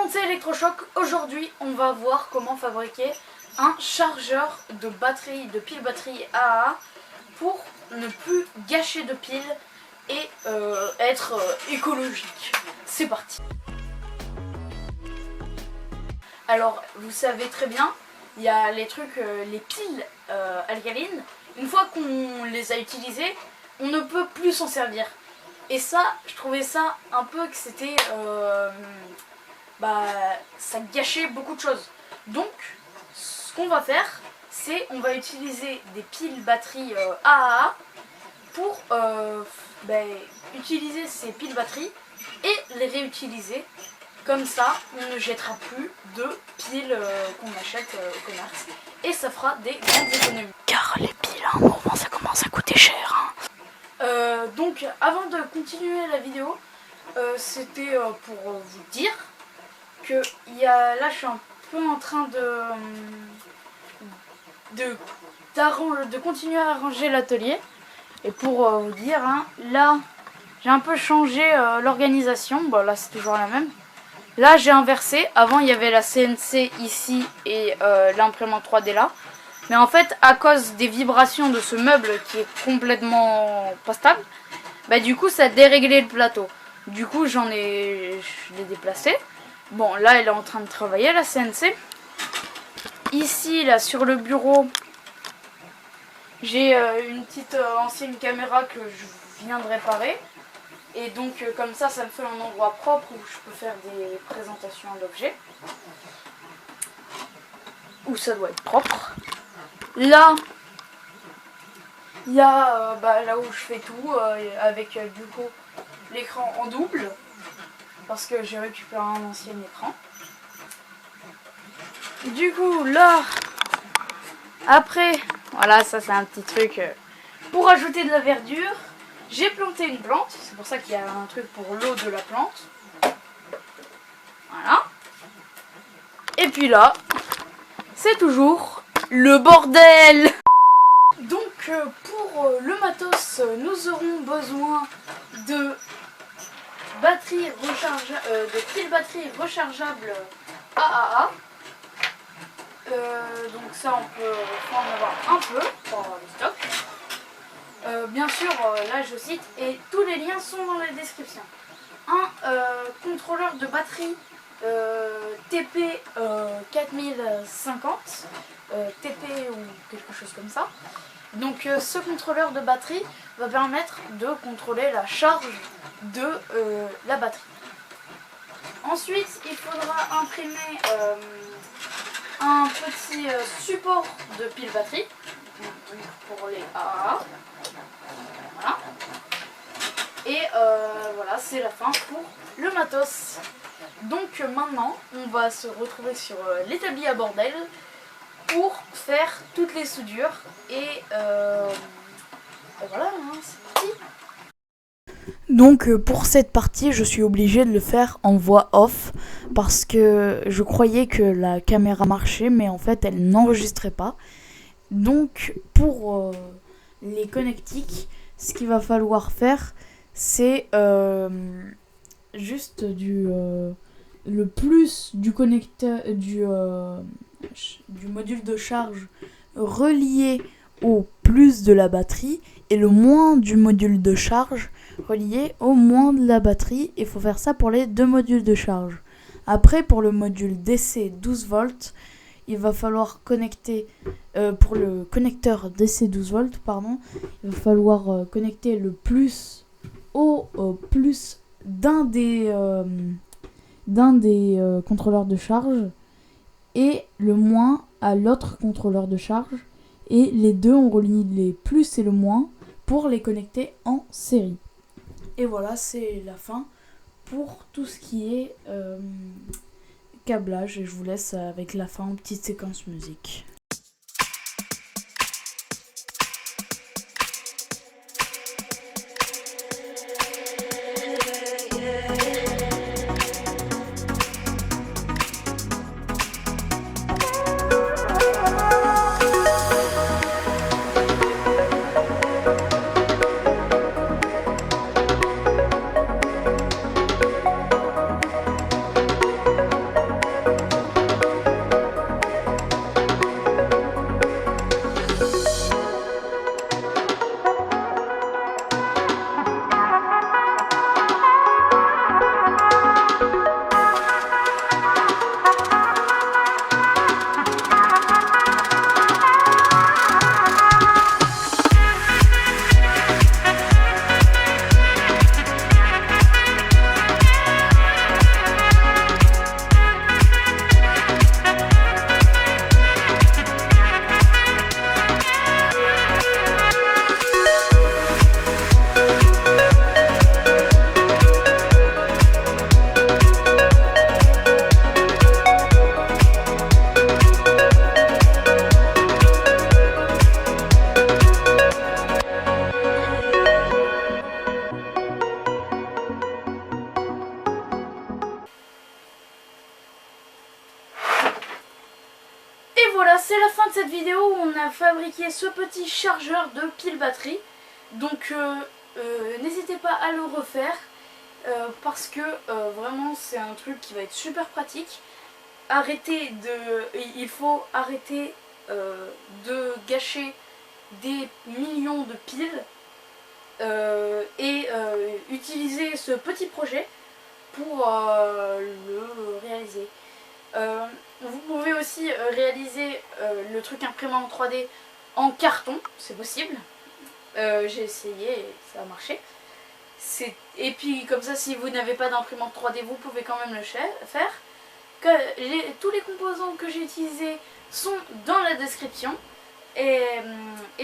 monde, c'est Electrochoc. Aujourd'hui, on va voir comment fabriquer un chargeur de batterie, de pile batterie AA pour ne plus gâcher de piles et être écologique. C'est parti. Alors, vous savez très bien, il y a les trucs, les piles alcalines. Une fois qu'on les a utilisées, on ne peut plus s'en servir. Et ça, je trouvais ça un peu que c'était... ça gâchait beaucoup de choses. Donc, ce qu'on va faire, c'est on va utiliser des piles batteries AAA pour utiliser ces piles batteries et les réutiliser. Comme ça, on ne jettera plus de piles qu'on achète au commerce. Et ça fera des grandes économies. Car les piles, à un moment, ça commence à coûter cher. Donc, avant de continuer la vidéo, c'était pour vous dire que là, je suis un peu en train de continuer à arranger l'atelier. Et pour vous dire, là, j'ai un peu changé l'organisation. Bon, là, c'est toujours la même. Là, j'ai inversé. Avant, il y avait la CNC ici et l'imprimante 3D là. Mais en fait, à cause des vibrations de ce meuble qui est complètement pas stable, du coup, ça a déréglé le plateau. Du coup, je l'ai déplacé. Bon, là, elle est en train de travailler, la CNC. Ici, là, sur le bureau, j'ai une petite ancienne caméra que je viens de réparer. Et donc, comme ça me fait un endroit propre où je peux faire des présentations d'objets. Où ça doit être propre. Là, il y a là où je fais tout, avec du coup l'écran en double. Parce que j'ai récupéré un ancien écran. Du coup, là, après, voilà, ça c'est un petit truc pour ajouter de la verdure. J'ai planté une plante, c'est pour ça qu'il y a un truc pour l'eau de la plante. Voilà. Et puis là, c'est toujours le bordel. Donc pour le matos, nous aurons besoin de batterie de piles batterie rechargeables AAA. Donc ça, on peut en avoir un peu pour avoir du stock. Bien sûr, là je cite, et tous les liens sont dans la description. Un contrôleur de batterie TP 4050, TP ou quelque chose comme ça. Donc ce contrôleur de batterie va permettre de contrôler la charge de la batterie. Ensuite, il faudra imprimer un petit support de pile batterie pour les AA. Voilà. Et voilà, c'est la fin pour le matos. Donc maintenant, on va se retrouver sur l'établi à bordel pour faire toutes les soudures. Et voilà, c'est parti. Donc pour cette partie, je suis obligée de le faire en voix off parce que je croyais que la caméra marchait, mais en fait elle n'enregistrait pas. Donc pour les connectiques, ce qu'il va falloir faire, c'est juste le plus du connecteur du module de charge relié au plus de la batterie et le moins du module de charge relié au moins de la batterie. Il faut faire ça pour les deux modules de charge. Après, pour le module DC 12 volts, il va falloir connecter, pour le connecteur DC 12 volts, il va falloir connecter le plus au plus d'un des contrôleurs de charge et le moins à l'autre contrôleur de charge. Et les deux, on relie les plus et le moins pour les connecter en série. Et voilà, c'est la fin pour tout ce qui est câblage. Et je vous laisse avec la fin, petite séquence musique. voilà, c'est la fin de cette vidéo où on a fabriqué ce petit chargeur de pile batterie. Donc n'hésitez pas à le refaire parce que vraiment c'est un truc qui va être super pratique. Il faut arrêter de gâcher des millions de piles et utiliser ce petit projet pour le réaliser. Vous pouvez aussi réaliser le truc imprimé en 3D en carton, c'est possible. J'ai essayé et ça a marché. Et puis comme ça, si vous n'avez pas d'imprimante 3D, vous pouvez quand même le faire. Tous les composants que j'ai utilisés sont dans la description. Et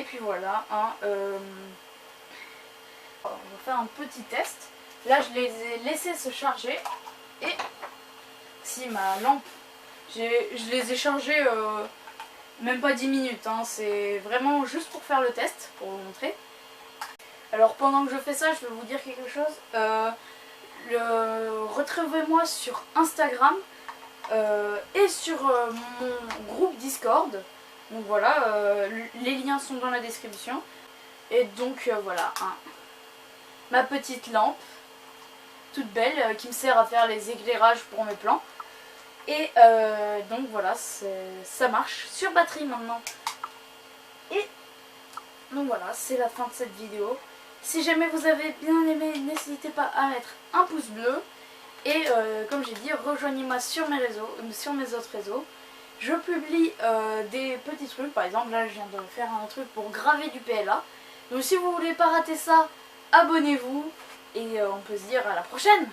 puis voilà. On va faire un petit test. Là, je les ai laissés se charger. Et si ma lampe, je les ai chargés même pas 10 minutes. C'est vraiment juste pour faire le test, pour vous montrer. Alors pendant que je fais ça, je vais vous dire quelque chose. Retrouvez-moi sur Instagram et sur mon groupe Discord. Donc voilà, les liens sont dans la description. Et donc voilà, ma petite lampe, toute belle, qui me sert à faire les éclairages pour mes plans. Et donc voilà, ça marche sur batterie maintenant. Et donc voilà, c'est la fin de cette vidéo. Si jamais vous avez bien aimé, n'hésitez pas à mettre un pouce bleu. Et comme j'ai dit, rejoignez-moi sur mes autres réseaux. Je publie des petits trucs. Par exemple, là je viens de faire un truc pour graver du PLA. Donc si vous voulez pas rater ça, abonnez-vous. Et on peut se dire à la prochaine.